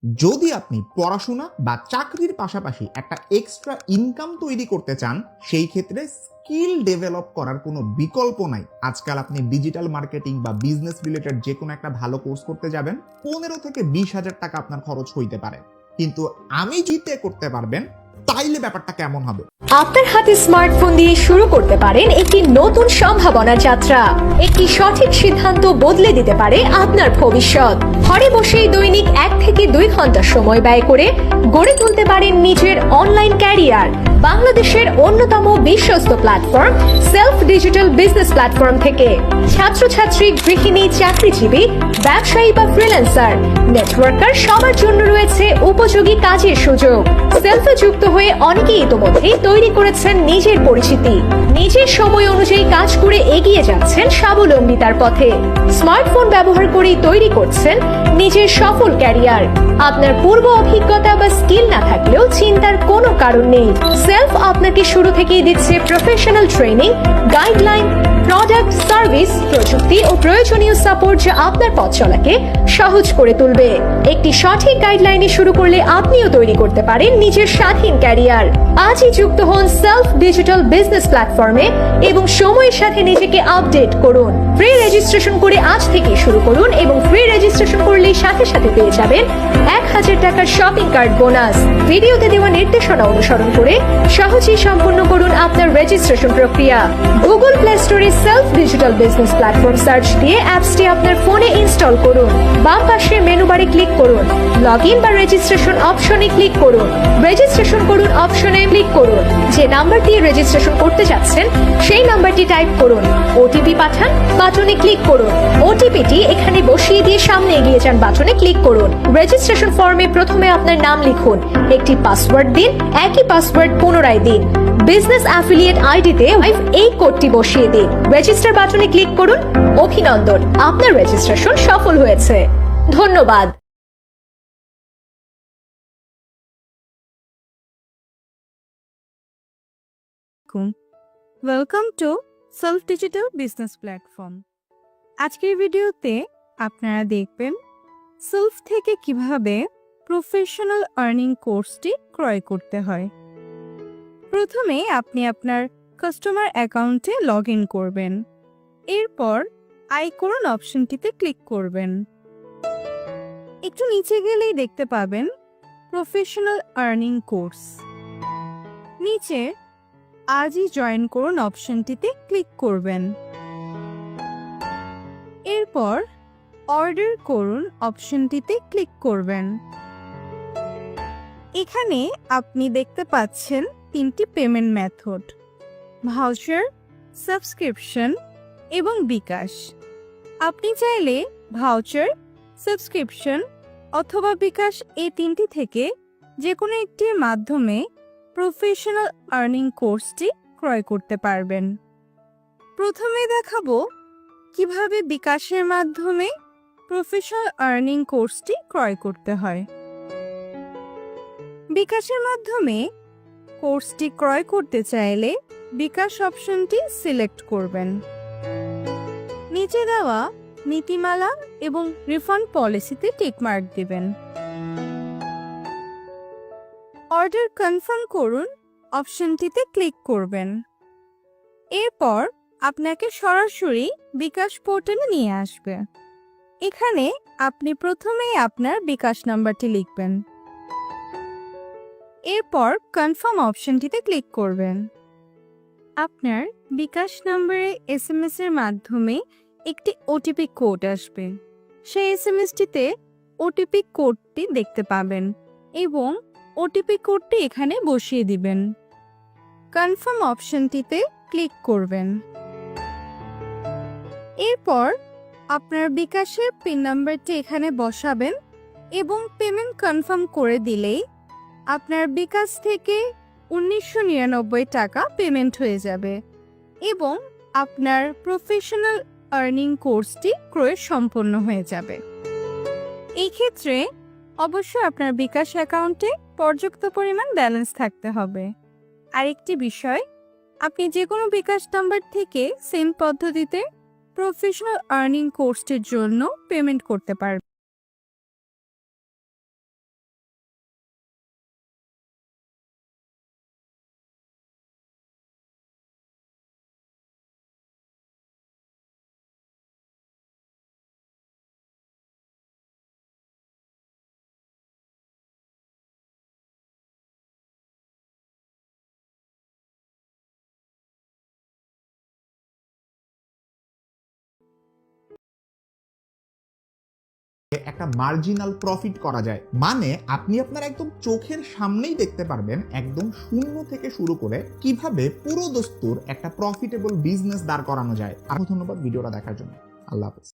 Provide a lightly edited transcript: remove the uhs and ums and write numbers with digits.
যদি আপনি পড়াশোনা বা চাকরির পাশাপাশি একটা এক্সট্রা ইনকাম তৈরি করতে চান, সেই ক্ষেত্রে স্কিল ডেভেলপ করার কোনো বিকল্প নাই। আজকাল আপনি ডিজিটাল মার্কেটিং বা বিজনেস রিলেটেড যে কোনো একটা ভালো কোর্স করতে যাবেন, 15 থেকে 20,000 টাকা আপনার খরচ হইতে পারে। কিন্তু আমি জিতে করতে পারবেন, তাইলে ব্যাপারটা কেমন হবে? আপনার হাতে স্মার্টফোন দিয়ে শুরু করতে পারেন একটি নতুন সম্ভাবনার যাত্রা। একটি সঠিক সিদ্ধান্ত বদলে দিতে পারে আপনার ভবিষ্যৎ। ঘরে বসেই দৈনিক 1 থেকে 2 ঘন্টা সময় ব্যয় করে গড়ে তুলতে পারেন নিজের অনলাইন ক্যারিয়ার। বাংলাদেশের অন্যতম বিশ্বস্ত platform self digital business platform থেকে ছাত্রছাত্রী, গৃহিণী, চাকরিজীবী, ব্যবসায়ী বা ফ্রিল্যান্সার, নেটওয়ার্কার সবার জন্য রয়েছে উপযোগী কাজের সুযোগ। সেলফে যুক্ত হয়ে অনেকেই ইতোমধ্যেই তৈরি করেছেন নিজের পরিচিতি। নিজের সময় অনুযায়ী কাজ করে এগিয়ে যাচ্ছেন স্বাবলম্বিতার পথে। স্মার্টফোন ব্যবহার করেই তৈরি করছেন নিজের সফল ক্যারিয়ার। আপনার পূর্ব অভিজ্ঞতা বা স্কিল না থাকলেও চিন্তার কোনো কারণ নেই। সেলফ আপনাকে শুরু থেকেই দিচ্ছে professional training, guideline, product, service, প্রযুক্তি ও প্রয়োজনীয় সাপোর্ট, যা আপনার পথ চলাকে সহজ করে তুলবে। একটি সঠিক গাইডলাইনে শুরু করলে আপনিও তৈরি করতে পারেন নিজের স্বাধীন ক্যারিয়ার। আজই যুক্ত হন সেলফ ডিজিটাল বিজনেস প্ল্যাটফর্মে এবং সময়ের সাথে নিজেকে আপডেট করুন। ফ্রি রেজিস্ট্রেশন করে আজ থেকে শুরু করুন এবং ফ্রি রেজিস্ট্রেশন করলেই সাথে সাথে পেয়ে যাবেন 1000 টাকার শপিং কার্ড বোনাস। ভিডিওতে দেওয়া নির্দেশনা অনুসরণ করে সহজেই সম্পূর্ণ করুন আপনার রেজিস্ট্রেশন প্রক্রিয়া। গুগল প্লে স্টোরে self digital business platform search দিয়ে অ্যাপসটি আপনার ফোনে ইনস্টল করুন। বাম পাশের মেনু বারে ক্লিক করুন, লগ ইন বা রেজিস্ট্রেশন অপশনে ক্লিক করুন। রেজিস্ট্রেশন করুন অপশনে ক্লিক করুন। যে নাম্বার দিয়ে রেজিস্ট্রেশন করতে যাচ্ছেন সেই নাম্বারটি টাইপ করুন। ওটিপি পাঠান বাটনে ক্লিক করুন। ওটিপিটি এখানে বসিয়ে দিয়ে সামনে এগিয়ে যান বাটনে ক্লিক করুন। রেজিস্ট্রেশন ফর্মে প্রথমে আপনার নাম লিখুন, একটি পাসওয়ার্ড দিন, একই পাসওয়ার্ড পুনরায় দিন। বিজনেস অ্যাফিলিয়েট আইডিতে এই কোডটি বসিয়ে দিন। রেজিস্টার বাটনে ক্লিক করুন। অভিনন্দন, আপনার রেজিস্ট্রেশন সফল হয়েছে। ধন্যবাদ। Welcome to self digital business platform. আজকের ভিডিওতে আপনারা দেখবেন সেলফ থেকে কিভাবে প্রফেশনাল আর্নিং কোর্সটি ক্রয় করতে হয়। প্রথমে আপনি আপনার কাস্টমার অ্যাকাউন্টে লগ ইন করবেন। এরপর আইকন অপশনটিতে ক্লিক করবেন। একটু নিচে গেলেই দেখতে পাবেন প্রফেশনাল আর্নিং কোর্স। নিচে আজই জয়েন করুন অপশনটিতে ক্লিক করবেন। এরপর অর্ডার করুন অপশনটিতে ক্লিক করবেন। এখানে আপনি দেখতে পাচ্ছেন 3টি পেমেন্ট মেথড: ভাউচার, সাবস্ক্রিপশন এবং বিকাশ। আপনি চাইলে ভাউচার, সাবস্ক্রিপশন অথবা বিকাশ এই 3টি থেকে যে কোনো একটির মাধ্যমে প্রফেশনাল আর্নিং কোর্সটি ক্রয় করতে পারবেন। প্রথমে দেখাবো কিভাবে বিকাশের মাধ্যমে প্রফেশনাল আর্নিং কোর্সটি ক্রয় করতে হয়। বিকাশের মাধ্যমে কোর্সটি ক্রয় করতে চাইলে বিকাশ অপশনটি সিলেক্ট করবেন। নিচে দেওয়া নীতিমালা এবং রিফান্ড পলিসিতে টিকমার্ক দিবেন। অর্ডার কনফার্ম করুন অপশনটিতে ক্লিক করবেন। এরপর আপনাকে সরাসরি বিকাশ পোর্টালে নিয়ে আসবে। এখানে আপনি প্রথমেই আপনার বিকাশ নাম্বারটি লিখবেন। এরপর কনফার্ম অপশনটিতে ক্লিক করবেন। আপনার বিকাশ নম্বরে SMS এর মাধ্যমে একটি ওটিপি কোড আসবে। সেই SMSটিতে ওটিপি কোডটি দেখতে পাবেন এবং ওটিপি কোডটি এখানে বসিয়ে দিবেন। কনফার্ম অপশনটিতে ক্লিক করবেন। এরপর আপনার বিকাশের পিন নাম্বারটি এখানে বসাবেন এবং পেমেন্ট কনফার্ম করে দিলেই আপনার বিকাশ থেকে 1999 টাকা পেমেন্ট হয়ে যাবে এবং আপনার প্রফেশনাল আর্নিং কোর্সটি ক্রয় সম্পন্ন হয়ে যাবে। এই ক্ষেত্রে অবশ্যই আপনার বিকাশ অ্যাকাউন্টে পর্যাপ্ত পরিমাণ ব্যালেন্স থাকতে হবে। আরেকটি বিষয়, আপনি যে কোনো বিকাশ নাম্বার থেকে সেম পদ্ধতিতে প্রফেশনাল আর্নিং কোর্সটির জন্য পেমেন্ট করতে পারবেন। একটা মার্জিনাল প্রফিট করা যায়। মানে আপনি আপনার একদম চোখের সামনেই দেখতে পারবেন একদম শূন্য থেকে শুরু করে কিভাবে পুরো দস্তুর একটা প্রফিটেবল বিজনেস দাঁড় করানো যায়। আর ধন্যবাদ ভিডিওটা দেখার জন্য। আল্লাহ হাফেজ।